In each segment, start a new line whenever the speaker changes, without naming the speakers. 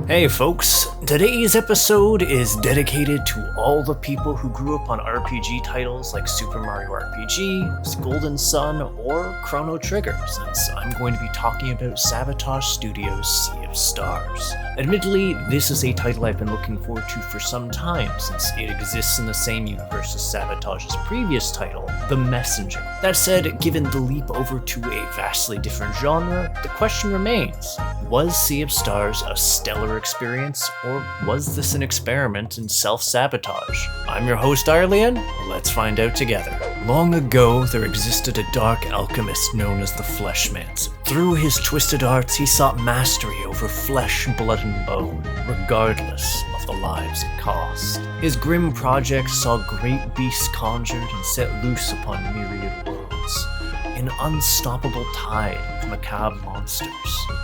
Hey folks, today's episode is dedicated to all the people who grew up on RPG titles like Super Mario RPG, Golden Sun, or Chrono Trigger, since I'm going to be talking about Sabotage Studios Sea of Stars. Admittedly, this is a title I've been looking forward to for some time, since it exists in the same universe as Sabotage's previous title, The Messenger. That said, given the leap over to a vastly different genre, the question remains, was Sea of Stars a stellar experience, or was this an experiment in self-sabotage? I'm your host Arlian, let's find out together. Long ago, there existed a dark alchemist known as the Fleshmancer. Through his twisted arts, he sought mastery over flesh, blood, and bone, regardless of the lives it cost. His grim projects saw great beasts conjured and set loose upon myriad worlds, an unstoppable tide of macabre monsters,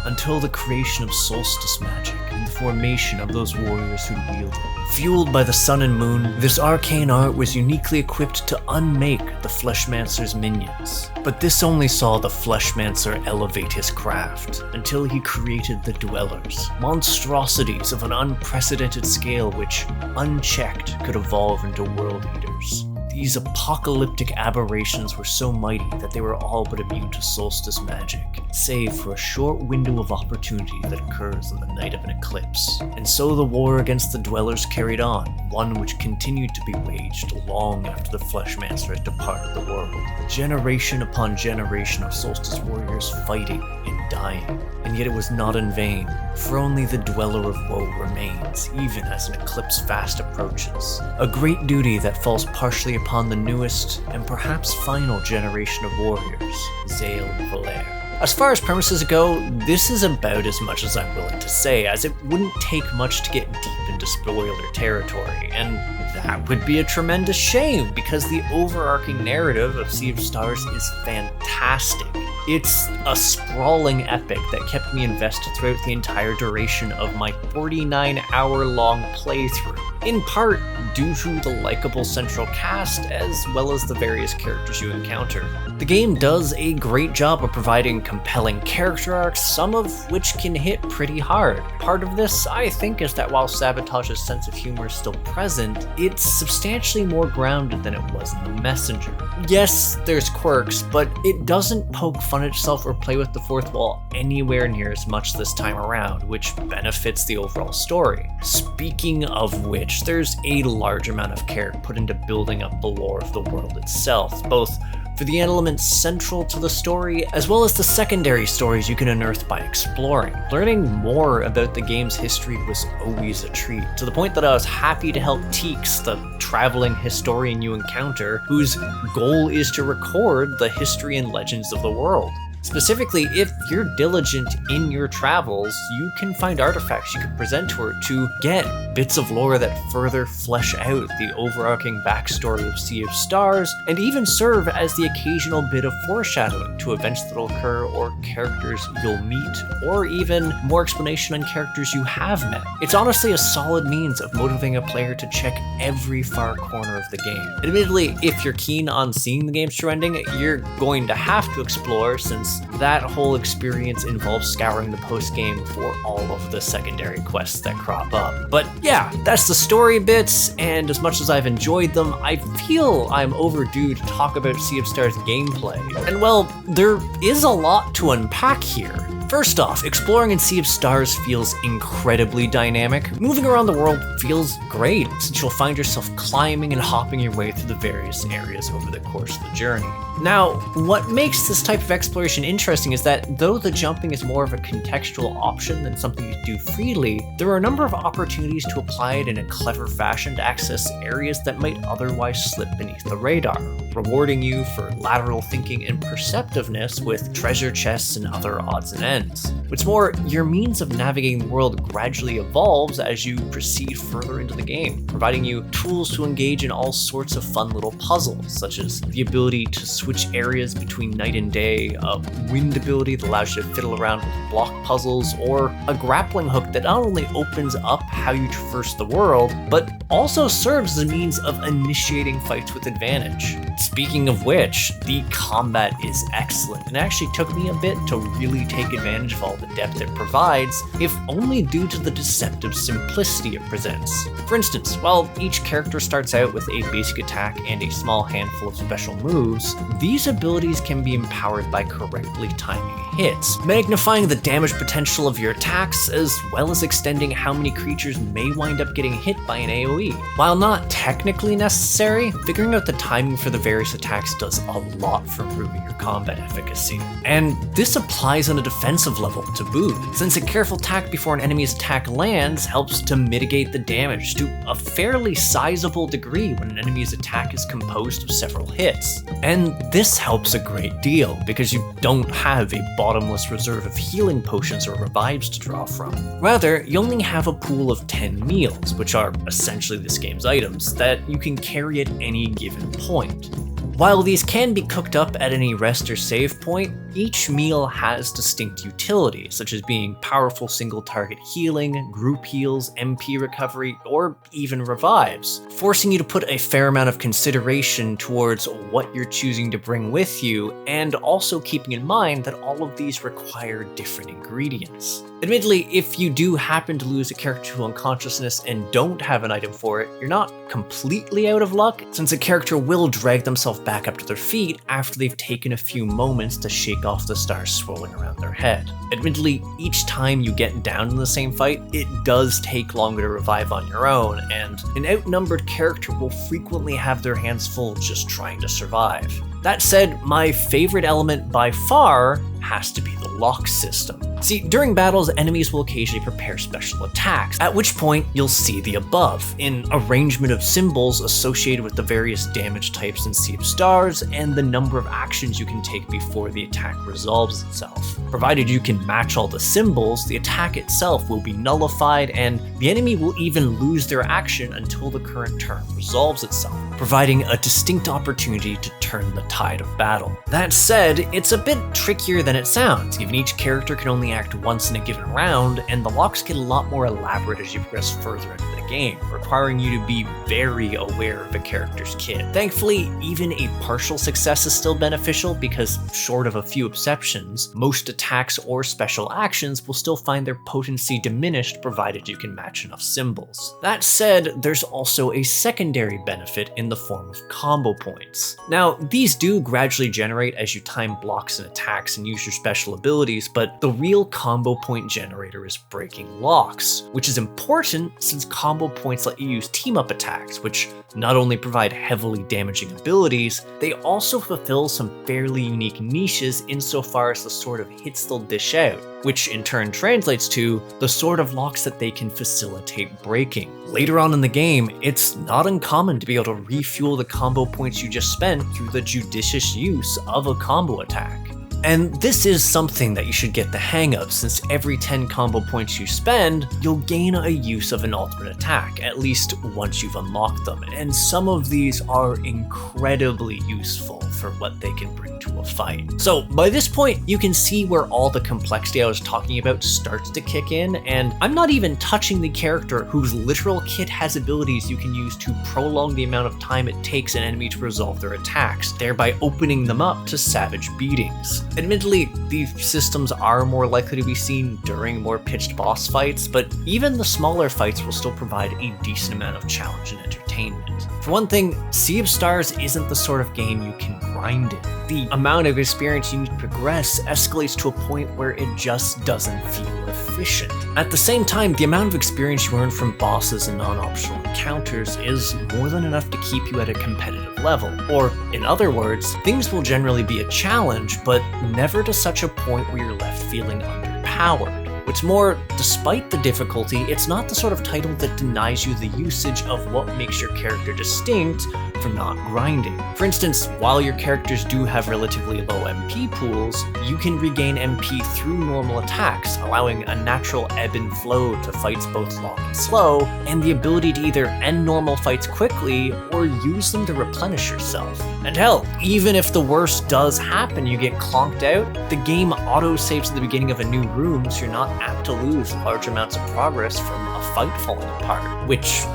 until the creation of solstice magic and the formation of those warriors who wield it. Fueled by the sun and moon, this arcane art was uniquely equipped to unmake the Fleshmancer's minions. But this only saw the Fleshmancer elevate his craft, until he created the Dwellers, monstrosities of an unprecedented scale which, unchecked, could evolve into world eaters. These apocalyptic aberrations were so mighty that they were all but immune to solstice magic, save for a short window of opportunity that occurs on the night of an eclipse. And so the war against the Dwellers carried on, one which continued to be waged long after the Fleshmancer had departed the world. Generation upon generation of solstice warriors fighting and dying. And yet it was not in vain, for only the Dweller of Woe remains, even as an eclipse fast approaches. A great duty that falls partially upon the newest, and perhaps final generation of warriors, Zale and Valere. As far as premises go, this is about as much as I'm willing to say, as it wouldn't take much to get deep into spoiler territory, and that would be a tremendous shame, because the overarching narrative of Sea of Stars is fantastic. It's a sprawling epic that kept me invested throughout the entire duration of my 49-hour-long playthrough, in part due to the likable central cast as well as the various characters you encounter. The game does a great job of providing compelling character arcs, some of which can hit pretty hard. Part of this, I think, is that while Sabotage's sense of humor is still present, it's substantially more grounded than it was in The Messenger. Yes, there's quirks, but it doesn't poke fun at itself or play with the fourth wall anywhere near as much this time around, which benefits the overall story. Speaking of which, there's a large amount of care put into building up the lore of the world itself, both for the elements central to the story, as well as the secondary stories you can unearth by exploring. Learning more about the game's history was always a treat, to the point that I was happy to help Teeks, the traveling historian you encounter, whose goal is to record the history and legends of the world. Specifically, if you're diligent in your travels, you can find artifacts you can present to her to get bits of lore that further flesh out the overarching backstory of Sea of Stars, and even serve as the occasional bit of foreshadowing to events that'll occur or characters you'll meet, or even more explanation on characters you have met. It's honestly a solid means of motivating a player to check every far corner of the game. Admittedly, if you're keen on seeing the game's true ending, you're going to have to explore, since that whole experience involves scouring the post-game for all of the secondary quests that crop up. But yeah, that's the story bits, and as much as I've enjoyed them, I feel I'm overdue to talk about Sea of Stars gameplay. And well, there is a lot to unpack here. First off, exploring in Sea of Stars feels incredibly dynamic. Moving around the world feels great, since you'll find yourself climbing and hopping your way through the various areas over the course of the journey. Now, what makes this type of exploration interesting is that though the jumping is more of a contextual option than something you do freely, there are a number of opportunities to apply it in a clever fashion to access areas that might otherwise slip beneath the radar, rewarding you for lateral thinking and perceptiveness with treasure chests and other odds and ends. What's more, your means of navigating the world gradually evolves as you proceed further into the game, providing you tools to engage in all sorts of fun little puzzles, such as the ability to switch areas between night and day, a wind ability that allows you to fiddle around with block puzzles, or a grappling hook that not only opens up how you traverse the world, but also serves as a means of initiating fights with advantage. Speaking of which, the combat is excellent, and it actually took me a bit to really take advantage of all the depth it provides, if only due to the deceptive simplicity it presents. For instance, while each character starts out with a basic attack and a small handful of special moves, these abilities can be empowered by correctly timing hits, magnifying the damage potential of your attacks, as well as extending how many creatures may wind up getting hit by an AoE. While not technically necessary, figuring out the timing for the various attacks does a lot for improving your combat efficacy. And this applies on a defensive level to boot, since a careful attack before an enemy's attack lands helps to mitigate the damage to a fairly sizable degree when an enemy's attack is composed of several hits. And this helps a great deal, because you don't have a bottomless reserve of healing potions or revives to draw from. Rather, you only have a pool of 10 meals, which are essentially this game's items, that you can carry at any given point. While these can be cooked up at any rest or save point, each meal has distinct utilities, such as being powerful single-target healing, group heals, MP recovery, or even revives, forcing you to put a fair amount of consideration towards what you're choosing to bring with you, and also keeping in mind that all of these require different ingredients. Admittedly, if you do happen to lose a character to unconsciousness and don't have an item for it, you're not completely out of luck, since a character will drag themselves back up to their feet after they've taken a few moments to shake off the stars swirling around their head. Admittedly, each time you get down in the same fight, it does take longer to revive on your own, and an outnumbered character will frequently have their hands full just trying to survive. That said, my favorite element by far has to be the lock system. See, during battles, enemies will occasionally prepare special attacks, at which point you'll see the above, an arrangement of symbols associated with the various damage types in Sea of Stars and the number of actions you can take before the attack resolves itself. Provided you can match all the symbols, the attack itself will be nullified, and the enemy will even lose their action until the current turn resolves itself, providing a distinct opportunity to turn the tide of battle. That said, it's a bit trickier than it sounds, given each character can only act once in a given round, and the locks get a lot more elaborate as you progress further into the game, requiring you to be very aware of a character's kit. Thankfully, even a partial success is still beneficial, because short of a few exceptions, most attacks or special actions will still find their potency diminished provided you can match enough symbols. That said, there's also a secondary benefit in the form of combo points. Now, these do gradually generate as you time blocks and attacks and use your special abilities, but the real combo point generator is breaking locks, which is important since combo points let you use team-up attacks, which not only provide heavily damaging abilities, they also fulfill some fairly unique niches insofar as the sort of hits they'll dish out, which in turn translates to the sort of locks that they can facilitate breaking. Later on in the game, it's not uncommon to be able to refuel the combo points you just spent through the judicious use of a combo attack. And this is something that you should get the hang of, since every 10 combo points you spend, you'll gain a use of an ultimate attack, at least once you've unlocked them, and some of these are incredibly useful for what they can bring to a fight. So by this point, you can see where all the complexity I was talking about starts to kick in, and I'm not even touching the character whose literal kit has abilities you can use to prolong the amount of time it takes an enemy to resolve their attacks, thereby opening them up to savage beatings. Admittedly, these systems are more likely to be seen during more pitched boss fights, but even the smaller fights will still provide a decent amount of challenge and entertainment. For one thing, Sea of Stars isn't the sort of game you can grind in. The amount of experience you need to progress escalates to a point where it just doesn't feel efficient. At the same time, the amount of experience you earn from bosses and non-optional encounters is more than enough to keep you at a competitive level. Or, in other words, things will generally be a challenge, but never to such a point where you're left feeling underpowered. What's more, despite the difficulty, it's not the sort of title that denies you the usage of what makes your character distinct from not grinding. For instance, while your characters do have relatively low MP pools, you can regain MP through normal attacks, allowing a natural ebb and flow to fights both long and slow, and the ability to either end normal fights quickly or use them to replenish yourself. And hell, even if the worst does happen, you get clonked out, the game auto-saves at the beginning of a new room, so you're not apt to lose large amounts of progress from a fight falling apart, which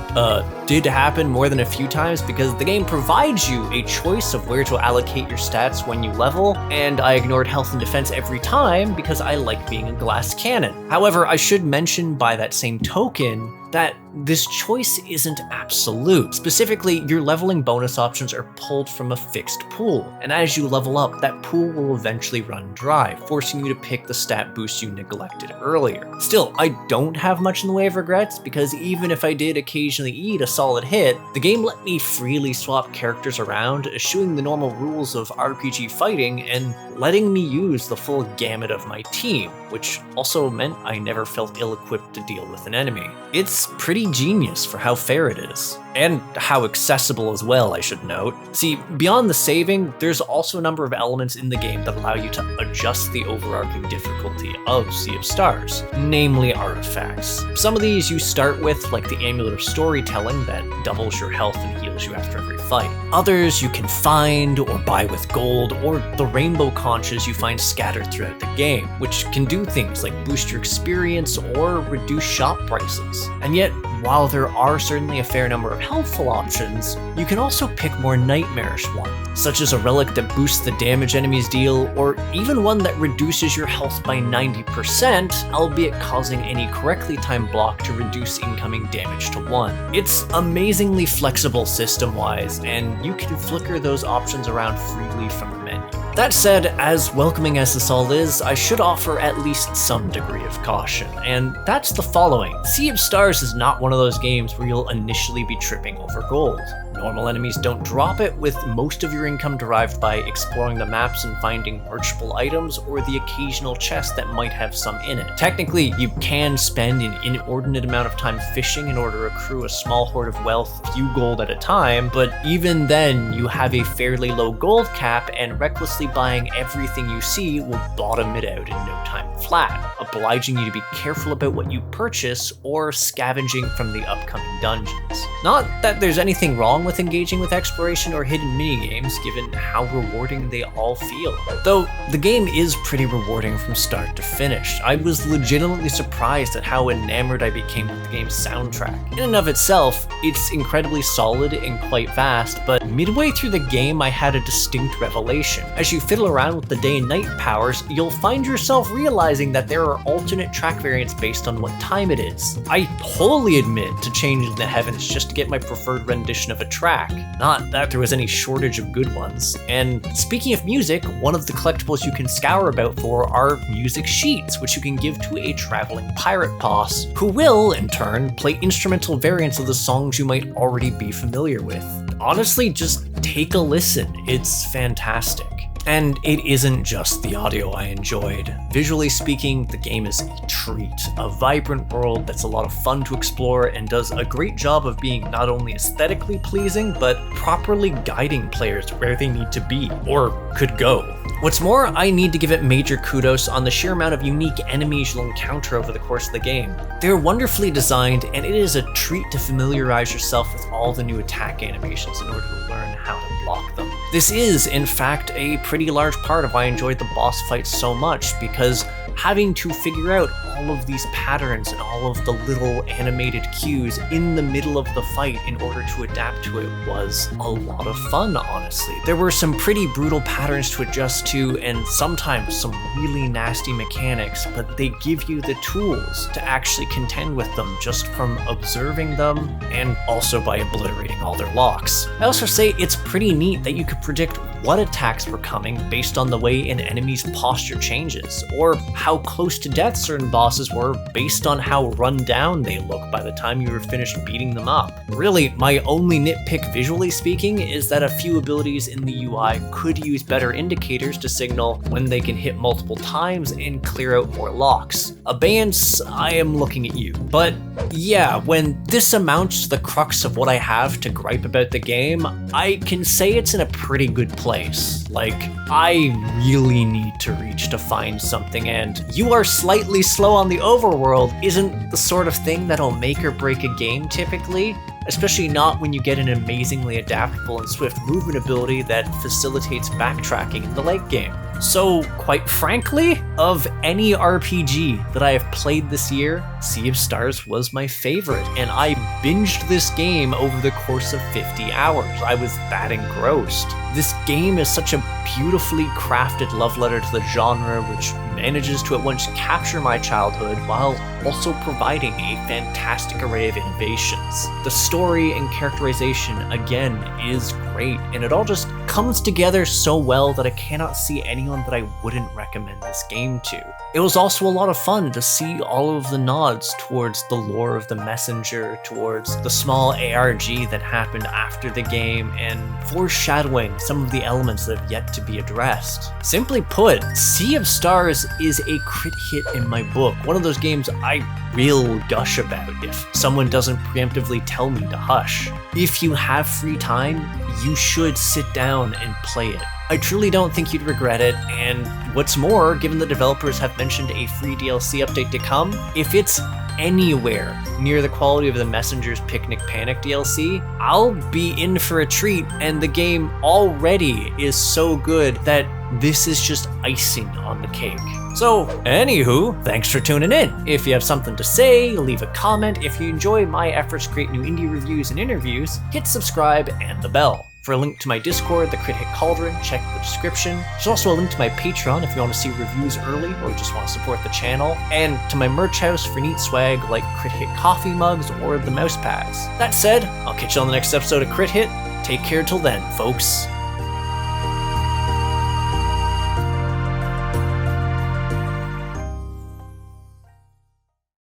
did happen more than a few times because the game provides you a choice of where to allocate your stats when you level, and I ignored health and defense every time because I like being a glass cannon. However, I should mention by that same token that this choice isn't absolute. Specifically, your leveling bonus options are pulled from a fixed pool, and as you level up, that pool will eventually run dry, forcing you to pick the stat boost you neglected earlier. Still, I don't have much in the way of regrets, because even if I did occasionally eat a solid hit, the game let me freely swap characters around, eschewing the normal rules of RPG fighting and letting me use the full gamut of my team, which also meant I never felt ill-equipped to deal with an enemy. It's pretty genius for how fair it is. And how accessible as well, I should note. See, beyond the saving, there's also a number of elements in the game that allow you to adjust the overarching difficulty of Sea of Stars, namely artifacts. Some of these you start with, like the Amulet of Storytelling that doubles your health and heals you after every fight. Others you can find or buy with gold, or the rainbow conches you find scattered throughout the game, which can do things like boost your experience or reduce shop prices. And yet, while there are certainly a fair number of helpful options, you can also pick more nightmarish ones, such as a relic that boosts the damage enemies deal, or even one that reduces your health by 90%, albeit causing any correctly timed block to reduce incoming damage to 1. It's amazingly flexible system-wise, and you can flicker those options around freely from the menu. That said, as welcoming as this all is, I should offer at least some degree of caution, and that's the following. Sea of Stars is not one of those games where you'll initially be tripping over gold. Normal enemies don't drop it, with most of your income derived by exploring the maps and finding merchable items or the occasional chest that might have some in it. Technically, you can spend an inordinate amount of time fishing in order to accrue a small hoard of wealth, a few gold at a time, but even then, you have a fairly low gold cap, and recklessly buying everything you see will bottom it out in no time flat, obliging you to be careful about what you purchase or scavenging from the upcoming dungeons. Not that there's anything wrong with engaging with exploration or hidden minigames, given how rewarding they all feel. Though, the game is pretty rewarding from start to finish. I was legitimately surprised at how enamored I became with the game's soundtrack. In and of itself, it's incredibly solid and quite vast, but midway through the game I had a distinct revelation. As you fiddle around with the day and night powers, you'll find yourself realizing that there are alternate track variants based on what time it is. I wholly admit to changing the heavens just to get my preferred rendition of a track. Not that there was any shortage of good ones. And speaking of music, one of the collectibles you can scour about for are music sheets, which you can give to a traveling pirate boss, who will, in turn, play instrumental variants of the songs you might already be familiar with. Honestly, just take a listen. It's fantastic. And it isn't just the audio I enjoyed. Visually speaking, the game is a treat. A vibrant world that's a lot of fun to explore and does a great job of being not only aesthetically pleasing, but properly guiding players where they need to be, or could go. What's more, I need to give it major kudos on the sheer amount of unique enemies you'll encounter over the course of the game. They're wonderfully designed, and it is a treat to familiarize yourself with all the new attack animations in order to learn how to block them. This is, in fact, a pretty large part of why I enjoyed the boss fights so much, because having to figure out all of these patterns and all of the little animated cues in the middle of the fight in order to adapt to it was a lot of fun, honestly. There were some pretty brutal patterns to adjust to, and sometimes some really nasty mechanics, but they give you the tools to actually contend with them just from observing them and also by obliterating all their locks. I also say it's pretty neat that you could predict what attacks were coming based on the way an enemy's posture changes, or how close to death certain bosses bosses were based on how run down they look by the time you were finished beating them up. Really, my only nitpick visually speaking is that a few abilities in the UI could use better indicators to signal when they can hit multiple times and clear out more locks. Abeyance, I am looking at you. But yeah, when this amounts to the crux of what I have to gripe about the game, I can say it's in a pretty good place. Like, I really need to reach to find something, and you are slightly slow on the overworld isn't the sort of thing that'll make or break a game typically, especially not when you get an amazingly adaptable and swift movement ability that facilitates backtracking in the late game. So, quite frankly, of any RPG that I have played this year, Sea of Stars was my favorite, and I binged this game over the course of 50 hours. I was that engrossed. This game is such a beautifully crafted love letter to the genre, which manages to at once capture my childhood while also providing a fantastic array of innovations. The story and characterization, again, is great, and it all just comes together so well that I cannot see anyone that I wouldn't recommend this game to. It was also a lot of fun to see all of the nods towards the lore of the Messenger, towards the small ARG that happened after the game, and foreshadowing some of the elements that have yet to be addressed. Simply put, Sea of Stars is a crit hit in my book, one of those games I will gush about if someone doesn't preemptively tell me to hush. If you have free time, you should sit down and play it. I truly don't think you'd regret it, and what's more, given the developers have mentioned a free DLC update to come, if it's anywhere near the quality of the Messenger's Picnic Panic DLC, I'll be in for a treat, and the game already is so good that this is just icing on the cake. So, anywho, thanks for tuning in. If you have something to say, leave a comment. If you enjoy my efforts to create new indie reviews and interviews, hit subscribe and the bell. For a link to my Discord, the Crit Hit Cauldron, check the description. There's also a link to my Patreon if you want to see reviews early or just want to support the channel, and to my merch house for neat swag like Crit Hit coffee mugs or the mouse pads. That said, I'll catch you on the next episode of Crit Hit. Take care till then, folks.